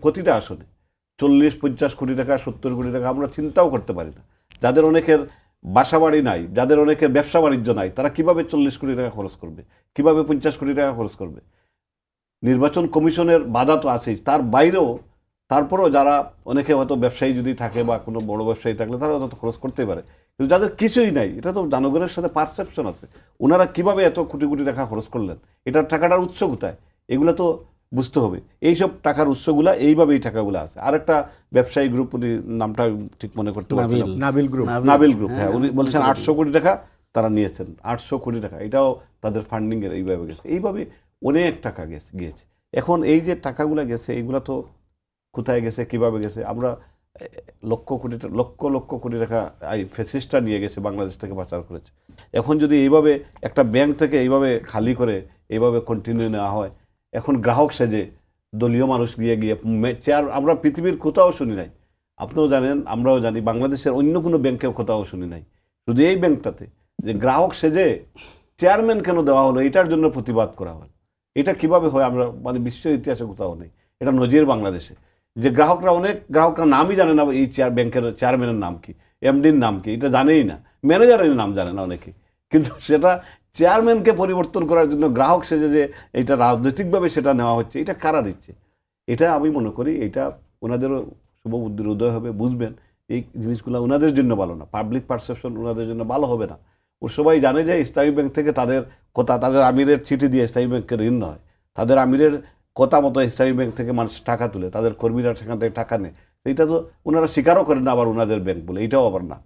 প্রতিটা আসনে 40-50 কোটি টাকা 70 কোটি টাকা আমরা চিন্তাও করতে পারি না। যাদের অনেকের বাসা বাড়ি নাই, যাদের অনেকের ব্যবসা বাণিজ্য নাই, তারা কিভাবে 40 কোটি টাকা খরচ করবে, কিভাবে 50 কোটি টাকা খরচ করবে? নির্বাচন কমিশনের বাধা তো আছেই, তার বাইরেও তারপরেও যারা অনেকে হয়তো ব্যবসায়ী যদি থাকে বা কোনো বড় ব্যবসায়ী থাকলে তারা হয়তো খরচ করতেই পারে, কিন্তু যাদের কিছুই নাই, এটা তো জনগণের সাথে পারসেপশন আছে, ওনারা কিভাবে এত কোটি কোটি টাকা খরচ করলেন, এটার টাকাটার উৎস কোথায়, এগুলো তো বুঝতে হবে। এইসব টাকার উৎসগুলা এইভাবে এই টাকাগুলো আছে। আরেকটা ব্যবসায়ী গ্রুপ, উনি নামটা ঠিক মনে করতে পারছি না, নাবিল গ্রুপ, হ্যাঁ, উনি বলছেন 800 কোটি টাকা তারা নিয়েছেন, 800 কোটি টাকা, এটাও তাদের ফান্ডিং এর এইভাবে গেছে, এইভাবে অনেক টাকা গিয়েছে। এখন এই যে টাকাগুলো গেছে, এইগুলা তো কোথায় গেছে, কিভাবে গেছে? আমরা লক্ষ কোটি টাকা এই ফ্যাসিস্টরা নিয়ে গেছে, বাংলাদেশ থেকে পাচার করেছে। এখন যদি এইভাবে একটা ব্যাংক থেকে এইভাবে খালি করে এইভাবে কন্টিনিউ নেওয়া হয়, এখন গ্রাহক সেজে দলীয় মানুষ গিয়ে চেয়ার, আমরা পৃথিবীর কোথাও শুনি নাই, আপনিও জানেন আমরাও জানি, বাংলাদেশের অন্য কোনো ব্যাংকেও কোথাও শুনি নাই, শুধু এই ব্যাংকটাতে যে গ্রাহক সেজে চেয়ারম্যান কেন দেওয়া হলো, এটার জন্য প্রতিবাদ করা হলো। এটা কিভাবে হয় আমরা মানে বিশ্বের ইতিহাসে কোথাও নেই, এটা নজির বাংলাদেশে। যে গ্রাহকরা নামই জানে না এই ব্যাংকের চেয়ারম্যানের নাম কি, এমডির নাম কি, এটা জানেই না, ম্যানেজারের নাম জানে না অনেকে, কিন্তু সেটা চেয়ারম্যানকে পরিবর্তন করার জন্য গ্রাহক সেজে যে এটা রাজনৈতিকভাবে সেটা নেওয়া হচ্ছে, এটা কারা দিচ্ছে? এটা আমি মনে করি এটা ওনাদেরও শুভ বুদ্ধির উদয় হবে, বুঝবেন এই জিনিসগুলো ওনাদের জন্য ভালো না, পাবলিক পারসেপশন ওনাদের জন্য ভালো হবে না। ও সবাই জানে যে ইসলামী ব্যাংক থেকে তাদের কথা, তাদের আমিরের চিঠি দিয়ে ইসলামী ব্যাংকের ঋণ নয়, তাদের আমিরের কথা মতো ইসলামী ব্যাংক থেকে মানুষ টাকা তুলে, তাদের কর্মীরা সেখান থেকে টাকা নেয়, এইটা তো ওনারা স্বীকারও করেন না আবার ওনাদের ব্যাংক বলে, এইটাও আবার না।